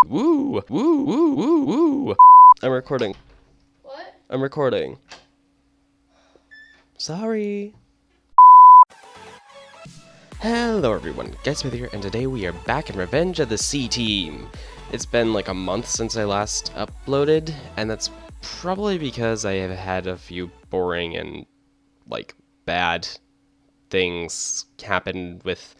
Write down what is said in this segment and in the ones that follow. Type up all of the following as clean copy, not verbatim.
Woo! Woo! Woo! Woo! Woo! I'm recording. What? I'm recording. Sorry. Hello everyone, Guysmith here, and today we are back in Revenge of the Sea Team. It's been like a month since I last uploaded, and that's probably because I have had a few boring and like bad things happen with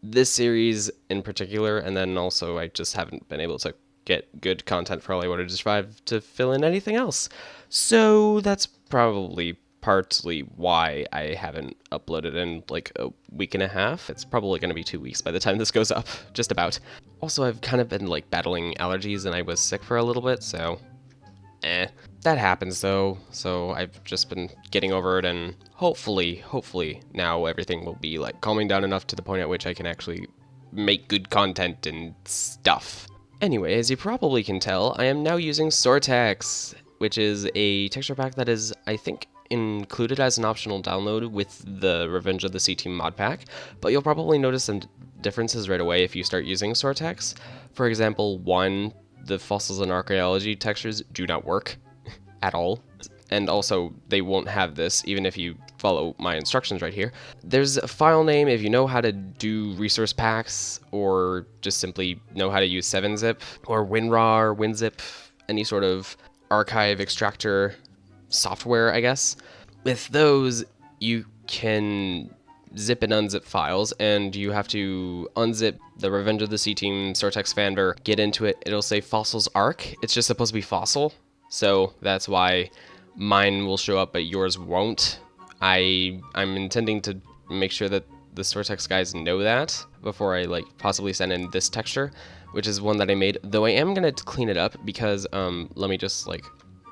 this series in particular, and then also I just haven't been able to get good content for all I wanted to survive to fill in anything else. So that's probably partly why I haven't uploaded in like a week and a half. It's probably going to be 2 weeks by the time this goes up, just about. Also, I've kind of been like battling allergies and I was sick for a little bit, so that happens though, so I've just been getting over it, and hopefully now everything will be like calming down enough to the point at which I can actually make good content and stuff. Anyway, as you probably can tell, I am now using Sortex, which is a texture pack that is, I think, included as an optional download with the Revenge of the Sea Team mod pack, but you'll probably notice some differences right away if you start using Sortex. For example, one, the fossils and archaeology textures do not work at all, and also they won't have this even if you follow my instructions right here. There's a file name if you know how to do resource packs, or just simply know how to use 7-zip or WinRAR or WinZip, any sort of archive extractor software, I guess. With those, you can zip and unzip files, and you have to unzip the Revenge of the Sea Team Sortex Fander, get into it, it'll say Fossils Arc. It's just supposed to be fossil, so that's why mine will show up but yours won't. I'm intending to make sure that the Sortex guys know that before I like possibly send in this texture, which is one that I made, though I am gonna clean it up because let me just like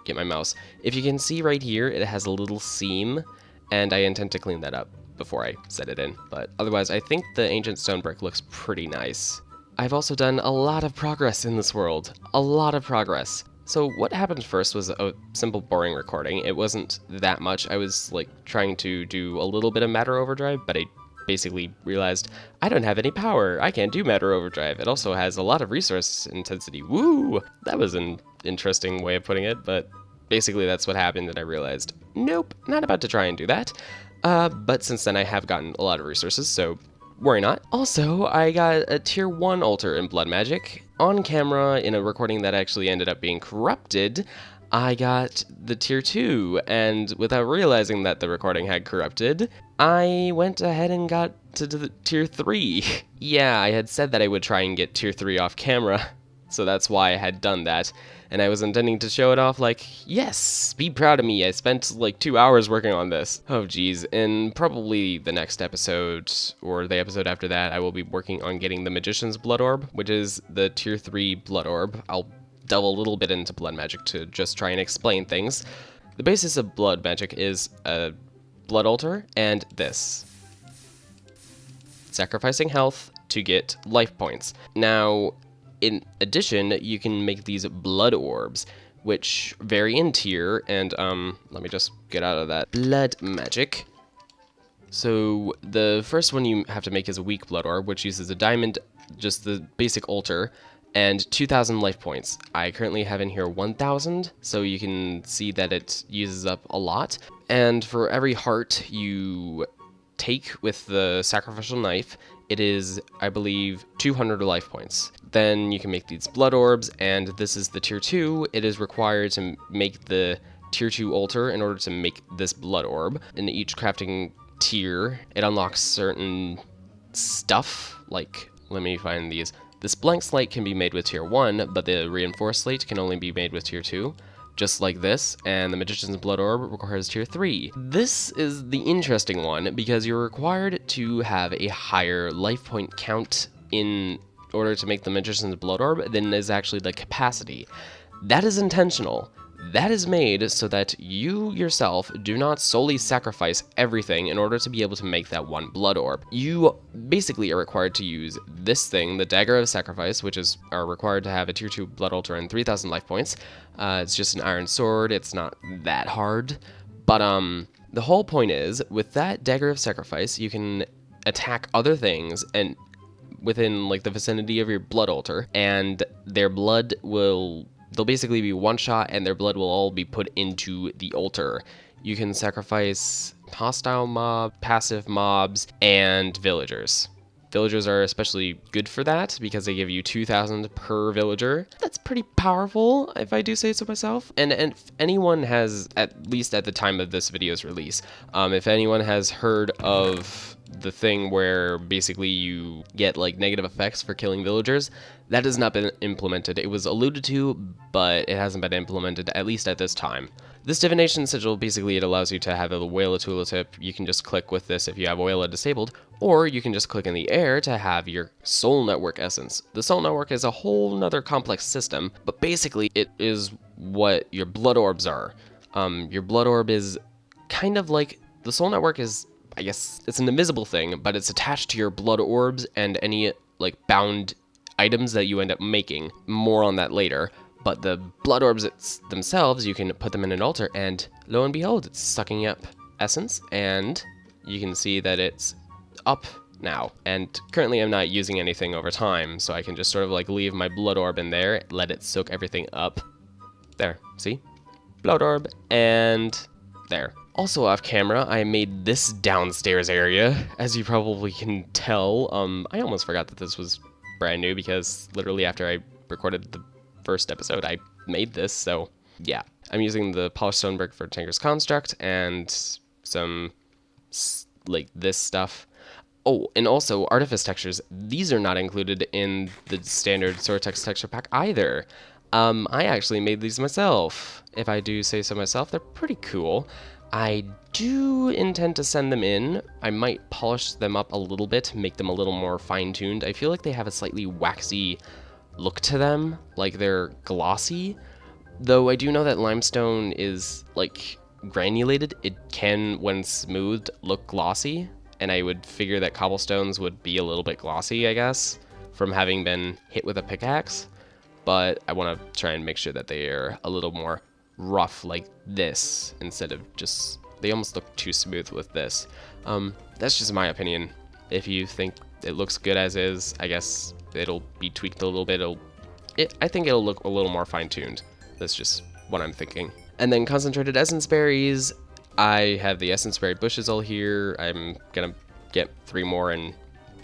get my mouse. If you can see right here, it has a little seam, and I intend to clean that up before I set it in, but otherwise I think the ancient stone brick looks pretty nice. I've also done a lot of progress in this world, a lot of progress. So what happened first was a simple boring recording. It wasn't that much. I was like trying to do a little bit of matter overdrive, but I basically realized I don't have any power. I can't do matter overdrive. It also has a lot of resource intensity. Woo! That was an interesting way of putting it, but basically that's what happened, and I realized, nope, not about to try and do that. But since then I have gotten a lot of resources, so worry not. Also, I got a tier 1 altar in Blood Magic. On camera, in a recording that actually ended up being corrupted, I got the tier 2, and without realizing that the recording had corrupted, I went ahead and got to the tier 3. Yeah, I had said that I would try and get tier 3 off camera, so that's why I had done that. And I was intending to show it off like, yes, be proud of me, I spent like 2 hours working on this. Oh geez, in probably the next episode, or the episode after that, I will be working on getting the Magician's Blood Orb, which is the tier 3 Blood Orb. I'll delve a little bit into Blood Magic to just try and explain things. The basis of Blood Magic is a Blood Altar and this. Sacrificing health to get life points. Now, in addition, you can make these blood orbs, which vary in tier, and let me just get out of that blood magic. So the first one you have to make is a weak blood orb, which uses a diamond, just the basic altar, and 2,000 life points. I currently have in here 1,000, so you can see that it uses up a lot. And for every heart you take with the sacrificial knife, it is, I believe, 200 life points. Then you can make these blood orbs, and this is the tier 2. It is required to make the tier 2 altar in order to make this blood orb. In each crafting tier, it unlocks certain stuff, like, let me find these. This blank slate can be made with tier 1, but the reinforced slate can only be made with tier 2. Just like this, and the Magician's Blood Orb requires tier 3. This is the interesting one, because you're required to have a higher life point count in order to make the Magician's Blood Orb than is actually the capacity. That is intentional. That is made so that you yourself do not solely sacrifice everything in order to be able to make that one blood orb. You basically are required to use this thing, the Dagger of Sacrifice, which are required to have a tier 2 blood altar and 3,000 life points. It's just an iron sword, it's not that hard. But the whole point is, with that Dagger of Sacrifice, you can attack other things and within like the vicinity of your blood altar, and their blood they'll basically be one shot, and their blood will all be put into the altar. You can sacrifice hostile mob, passive mobs, and villagers. Villagers are especially good for that because they give you 2,000 per villager. That's pretty powerful, if I do say so myself. And if anyone has, at least at the time of this video's release, if anyone has heard of the thing where basically you get like negative effects for killing villagers, that has not been implemented. It was alluded to, but it hasn't been implemented, at least at this time. This divination sigil, basically it allows you to have a Wayla tooltip. You can just click with this if you have Wayla disabled, or you can just click in the air to have your soul network essence. The soul network is a whole nother complex system, but basically it is what your blood orbs are. Your blood orb is kind of like, the soul network is, I guess, it's an invisible thing, but it's attached to your blood orbs and any like bound items that you end up making. More on that later. But the blood orbs themselves, you can put them in an altar, and lo and behold, it's sucking up essence, and you can see that it's up now. And currently I'm not using anything over time, so I can just sort of like leave my blood orb in there, let it soak everything up. There, see? Blood orb, and there. Also off camera, I made this downstairs area, as you probably can tell. I almost forgot that this was brand new, because literally after I recorded the first episode, I made this, so yeah. I'm using the polished stone brick for Tinker's Construct, and some, like, this stuff. Oh, and also, Artifice textures. These are not included in the standard Sortex texture pack either. I actually made these myself. If I do say so myself, they're pretty cool. I do intend to send them in. I might polish them up a little bit, make them a little more fine-tuned. I feel like they have a slightly waxy look to them, like they're glossy. Though I do know that limestone is, like, granulated. It can, when smoothed, look glossy. And I would figure that cobblestones would be a little bit glossy, I guess, from having been hit with a pickaxe. But I want to try and make sure that they are a little more rough like this, instead of just, they almost look too smooth with this. That's just my opinion. If you think it looks good as is, I guess it'll be tweaked a little bit. I think it'll look a little more fine-tuned. That's just what I'm thinking. And then concentrated essence berries. I have the essence berry bushes all here. I'm gonna get 3 more, and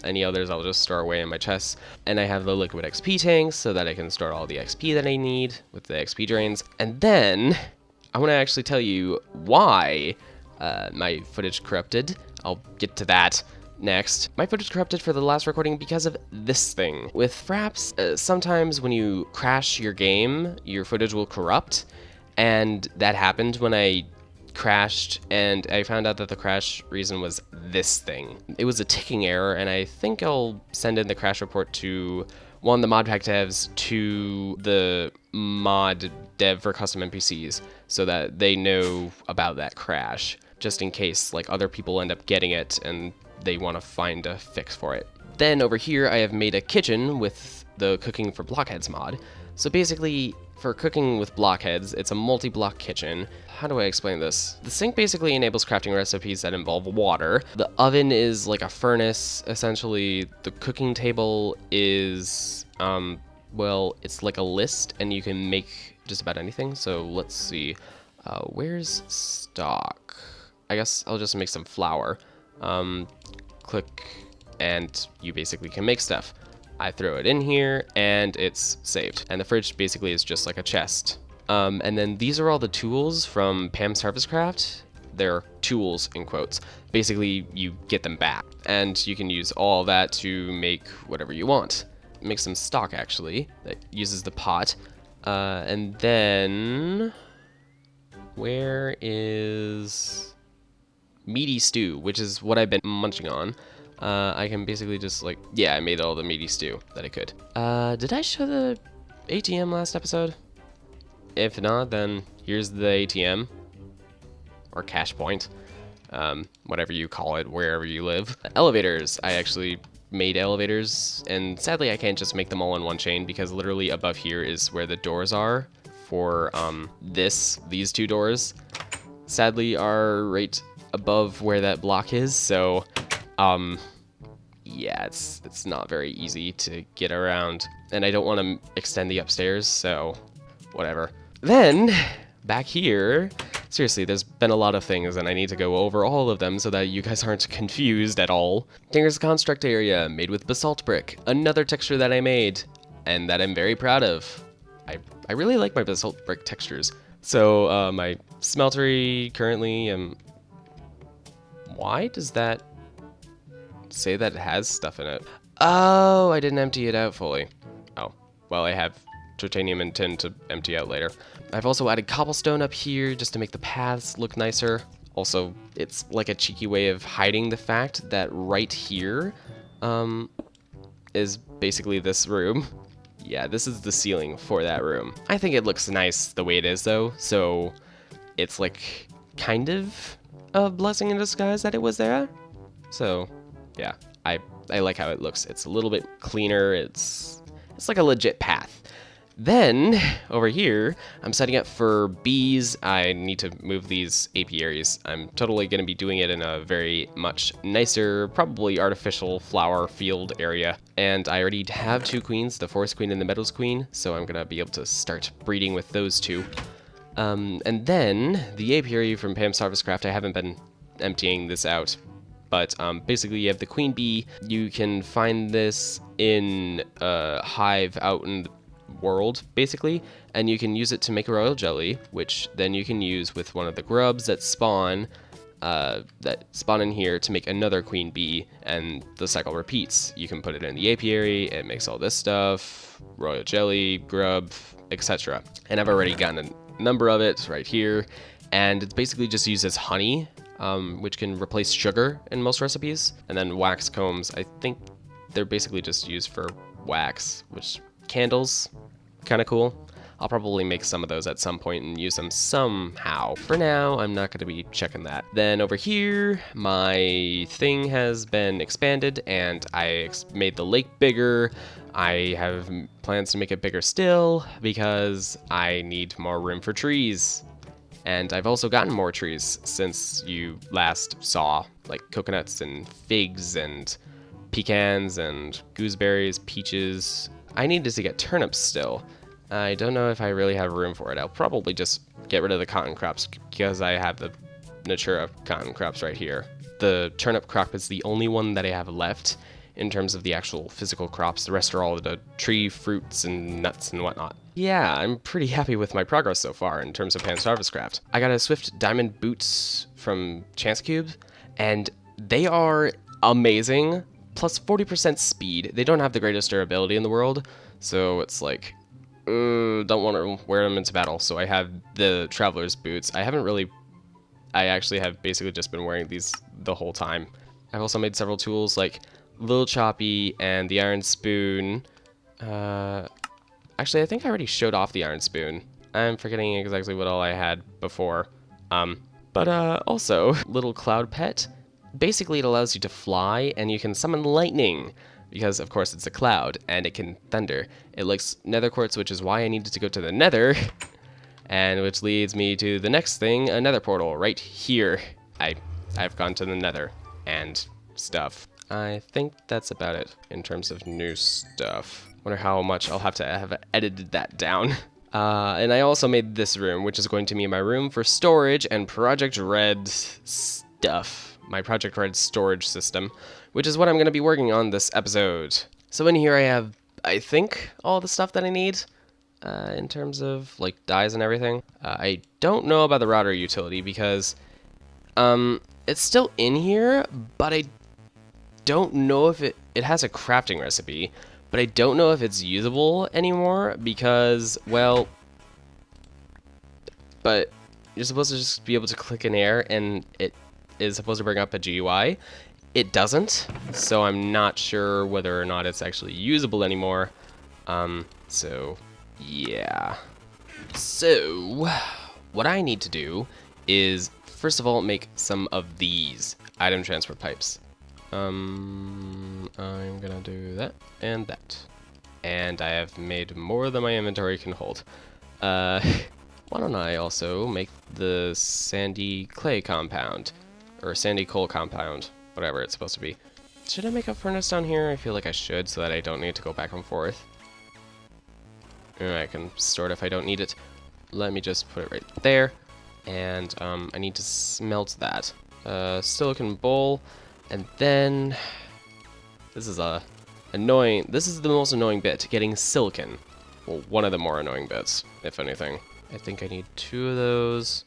any others I'll just store away in my chests. And I have the liquid XP tanks so that I can store all the XP that I need with the XP drains. And then I want to actually tell you why my footage corrupted. I'll get to that next. My footage corrupted for the last recording because of this thing. With Fraps, sometimes when you crash your game, your footage will corrupt. And that happened when I crashed, and I found out that the crash reason was this thing. It was a ticking error, and I think I'll send in the crash report to one of the mod pack devs, to the mod dev for custom NPCs, so that they know about that crash, just in case like other people end up getting it and they want to find a fix for it. Then over here I have made a kitchen with the Cooking for Blockheads mod. So basically, for cooking with blockheads, it's a multi-block kitchen. How do I explain this? The sink basically enables crafting recipes that involve water. The oven is like a furnace, essentially. The cooking table is, well, it's like a list, and you can make just about anything. So let's see, where's stock? I guess I'll just make some flour. Click, and you basically can make stuff. I throw it in here, and it's saved. And the fridge basically is just like a chest. And then these are all the tools from Pam's Harvest Craft. They're tools, in quotes. Basically, you get them back. And you can use all that to make whatever you want. Make some stock, actually, that uses the pot. And then where is meaty stew, which is what I've been munching on. I can basically just like, yeah, I made all the meaty stew that I could. Did I show the ATM last episode? If not, then here's the ATM, or cash point, whatever you call it, wherever you live. Elevators, I actually made elevators, and sadly I can't just make them all in one chain, because literally above here is where the doors are for these 2 doors. Sadly are right above where that block is, so yeah, it's not very easy to get around. And I don't want to extend the upstairs, so whatever. Then, back here, seriously, there's been a lot of things, and I need to go over all of them so that you guys aren't confused at all. Here's the construct area, made with basalt brick, another texture that I made, and that I'm very proud of. I really like my basalt brick textures. So, my smeltery currently, why does that say that it has stuff in it? Oh, I didn't empty it out fully. Oh, well, I have titanium and tin to empty out later. I've also added cobblestone up here just to make the paths look nicer. Also, it's like a cheeky way of hiding the fact that right here is basically this room. Yeah, this is the ceiling for that room. I think it looks nice the way it is though, so it's like kind of a blessing in disguise that it was there. So yeah, I like how it looks. It's a little bit cleaner. It's like a legit path. Then, over here, I'm setting up for bees. I need to move these apiaries. I'm totally going to be doing it in a very much nicer, probably artificial flower field area. And I already have 2 queens, the forest queen and the meadows queen, so I'm going to be able to start breeding with those 2. And then, the apiary from Pam's Harvest Craft, I haven't been emptying this out. But basically, you have the queen bee. You can find this in a hive out in the world, basically, and you can use it to make a royal jelly, which then you can use with one of the grubs that spawn in here to make another queen bee, and the cycle repeats. You can put it in the apiary, it makes all this stuff, royal jelly, grub, etc. And I've already gotten a number of it right here, and it's basically just used as honey, which can replace sugar in most recipes. And then wax combs, I think they're basically just used for wax, which candles, kind of cool. I'll probably make some of those at some point and use them somehow. For now, I'm not going to be checking that. Then over here, my thing has been expanded and I made the lake bigger. I have plans to make it bigger still because I need more room for trees. And I've also gotten more trees since you last saw, like coconuts and figs and pecans and gooseberries, peaches. I needed to get turnips still. I don't know if I really have room for it. I'll probably just get rid of the cotton crops because I have the Natura cotton crops right here. The turnip crop is the only one that I have left in terms of the actual physical crops. The rest are all the tree fruits and nuts and whatnot. Yeah, I'm pretty happy with my progress so far in terms of Pam's Harvest Craft. I got a Swift Diamond boots from Chance Cube, and they are amazing. Plus 40% speed. They don't have the greatest durability in the world, so it's like, don't want to wear them into battle. So I have the Traveler's boots. I actually have basically just been wearing these the whole time. I've also made several tools like Little Choppy and the Iron Spoon. Actually, I think I already showed off the Iron Spoon. I'm forgetting exactly what all I had before. But also, Little Cloud Pet. Basically, it allows you to fly, and you can summon lightning, because, of course, it's a cloud, and it can thunder. It likes nether quartz, which is why I needed to go to the nether, and which leads me to the next thing, a nether portal, right here. I've gone to the nether, and stuff. I think that's about it, in terms of new stuff. Wonder how much I'll have to have edited that down. And I also made this room, which is going to be my room for storage and Project Red stuff. My Project Red storage system, which is what I'm going to be working on this episode. So in here I have, I think, all the stuff that I need in terms of like dyes and everything. I don't know about the router utility because it's still in here, but I don't know if it has a crafting recipe, but I don't know if it's usable anymore because, well, but you're supposed to just be able to click in air and it is supposed to bring up a GUI. It doesn't, so I'm not sure whether or not it's actually usable anymore. So yeah. So what I need to do is first of all make some of these item transfer pipes. I'm gonna do that and that. And I have made more than my inventory can hold. Why don't I also make the sandy clay compound? Or sandy coal compound, whatever it's supposed to be. Should I make a furnace down here? I feel like I should, so that I don't need to go back and forth. And I can store it if I don't need it. Let me just put it right there. And I need to smelt that. Silicon bowl. And then... This is the most annoying bit, getting silicon. Well, one of the more annoying bits, if anything. I think I need 2 of those.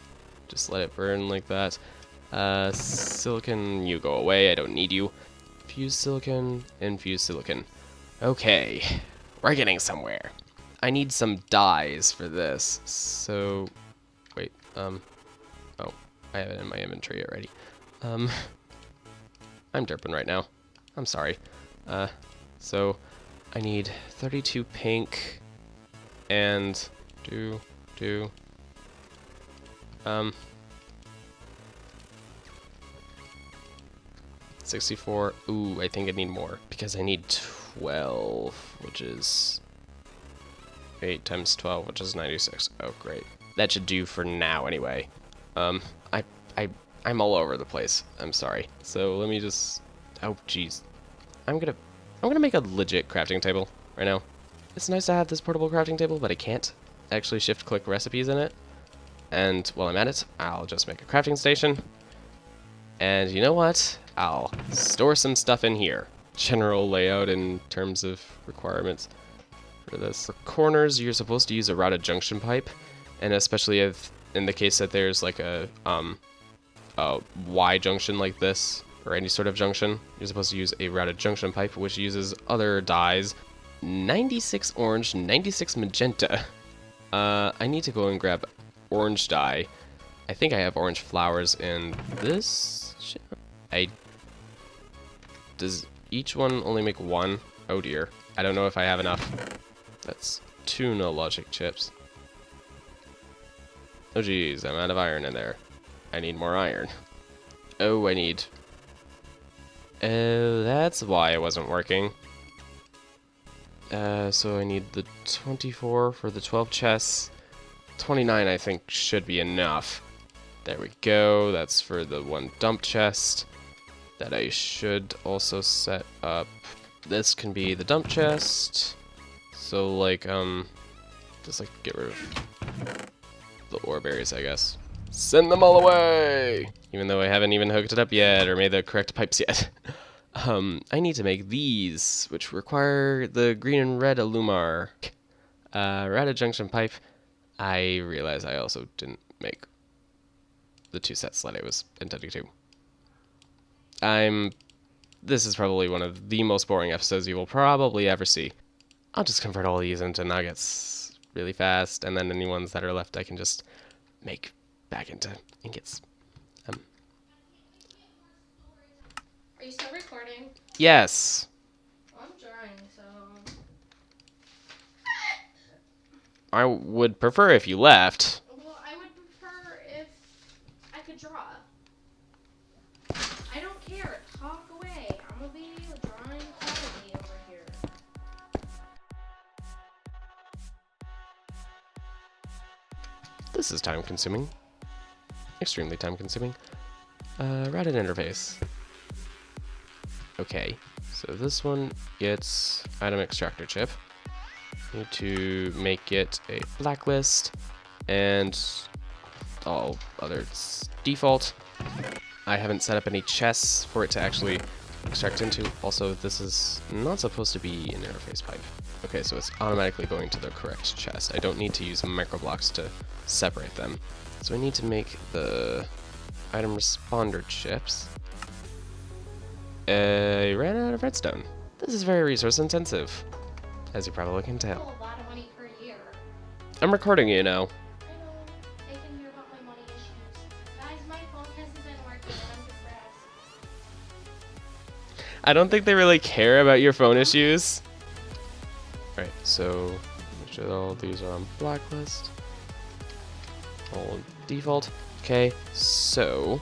Just let it burn like that. Silicon, you go away, I don't need you. Fuse silicon, infuse silicon. Okay, we're getting somewhere. I need some dyes for this, so... Wait, oh, I have it in my inventory already. I'm derping right now. I'm sorry. So, I need 32 pink, and 64. Ooh, I think I need more because I need 12, which is 8 times 12, which is 96. Oh, great. That should do for now, anyway. I'm all over the place. I'm sorry. So let me just. Oh, jeez. I'm gonna make a legit crafting table right now. It's nice to have this portable crafting table, but I can't actually shift-click recipes in it. And while I'm at it, I'll just make a crafting station. And you know what? I'll store some stuff in here. General layout in terms of requirements for this. For corners, you're supposed to use a routed junction pipe, and especially if in the case that there's like a Y junction like this, or any sort of junction, you're supposed to use a routed junction pipe, which uses other dyes. 96 orange, 96 magenta. I need to go and grab orange dye. I think I have orange flowers in this shit. Does each one only make 1? Oh dear. I don't know if I have enough. That's 2 no logic chips. Oh geez, I'm out of iron in there. I need more iron. Oh, I need... Oh, that's why it wasn't working. So I need the 24 for the 12 chests. 29 I think should be enough. There we go. That's for the 1 dump chest that I should also set up. This can be the dump chest. So like just like get rid of the ore berries, I guess. Send them all away! Even though I haven't even hooked it up yet or made the correct pipes yet. I need to make these, which require the green and red Illumar. Routed junction pipe. I realize I also didn't make the 2 sets that I was intending to. This is probably one of the most boring episodes you will probably ever see. I'll just convert all these into nuggets really fast, and then any ones that are left I can just make back into ingots. Are you still recording? Yes. I'm drawing, so... I would prefer if you left. Well, I would prefer if I could draw. I don't care. Talk away. I'm gonna be drawing quality over here. This is time consuming. Extremely time consuming. Routed interface. Okay, so this one gets AtomicStryker chip. Need to make it a blacklist, and all others default. I haven't set up any chests for it to actually extract into. Also, this is not supposed to be an interface pipe. Okay, so it's automatically going to the correct chest. I don't need to use microblocks to separate them. So I need to make the item responder chips. I ran out of redstone. This is very resource intensive, as you probably can tell. A lot of money per year. I'm recording you now. I know. They can hear about my money issues. Guys, my phone hasn't been working and I'm depressed. I don't think they really care about your phone issues. Alright, so make sure all these are on blacklist. All default. Okay, so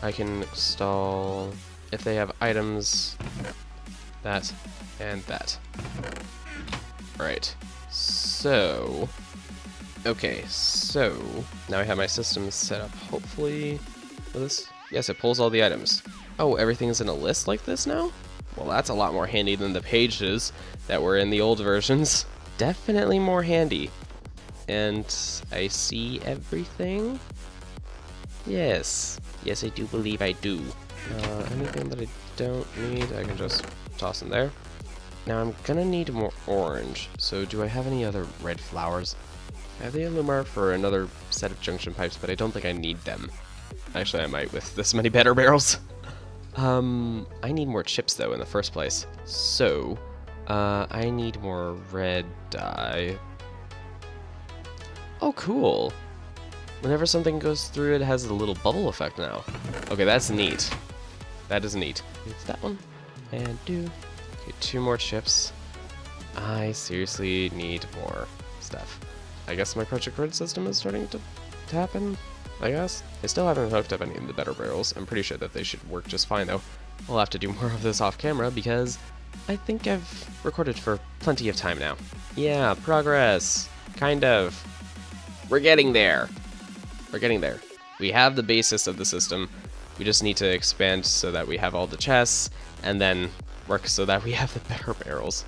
I can install, if they have items, that and that. Alright, so, okay, so now I have my system set up, hopefully, for this. Yes, it pulls all the items. Oh, everything's in a list like this now? Well, that's a lot more handy than the pages that were in the old versions. Definitely more handy. And I see everything? Yes. Yes, I do believe I do. Anything that I don't need, I can just toss in there. Now I'm gonna need more orange, so do I have any other red flowers? I have the Illumar for another set of junction pipes, but I don't think I need them. Actually, I might with this many better barrels. I need more chips though in the first place. So, I need more red dye. Oh, cool. Whenever something goes through, it has a little bubble effect now. Okay, that's neat. That is neat. It's that one. And okay, 2 more chips. I seriously need more stuff. I guess my project grid system is starting to happen, I guess. I still haven't hooked up any of the better barrels. I'm pretty sure that they should work just fine though. We'll have to do more of this off camera because I think I've recorded for plenty of time now. Yeah, progress. Kind of. We're getting there. We're getting there. We have the basis of the system. We just need to expand so that we have all the chests and then work so that we have the better barrels.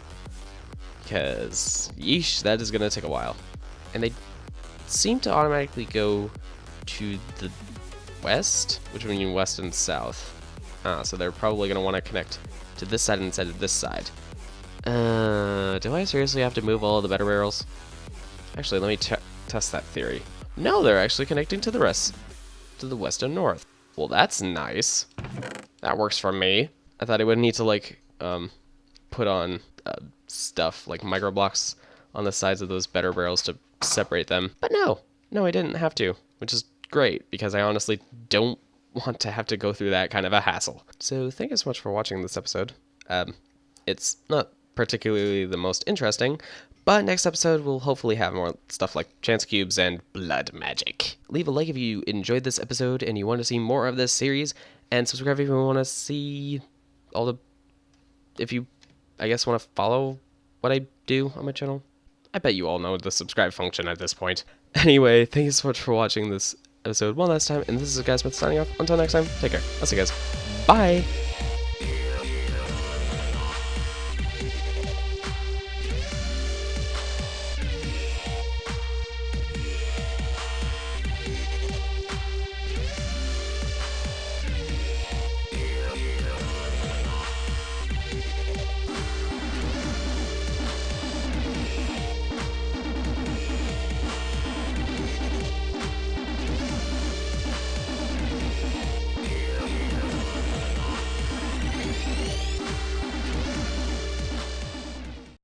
Because, yeesh, that is going to take a while. And they seem to automatically go to the west, which would mean west and south. So they're probably going to want to connect to this side instead of this side. Do I seriously have to move all of the better barrels? Actually, let me test that theory. No, they're actually connecting to the rest, to the west and north. Well, that's nice. That works for me. I thought I would need to, like, put on stuff, like microblocks on the sides of those better barrels to separate them. But no, I didn't have to, which is great, because I honestly don't want to have to go through that kind of a hassle. So thank you so much for watching this episode. It's not particularly the most interesting, but next episode we'll hopefully have more stuff like chance cubes and blood magic. Leave a like if you enjoyed this episode and you want to see more of this series, and subscribe if you want to see all the... if you, I guess, want to follow what I do on my channel. I bet you all know the subscribe function at this point. Anyway, thank you so much for watching this episode one last time, and this is Guy Smith signing off. Until next time, take care. I'll see you guys. Bye!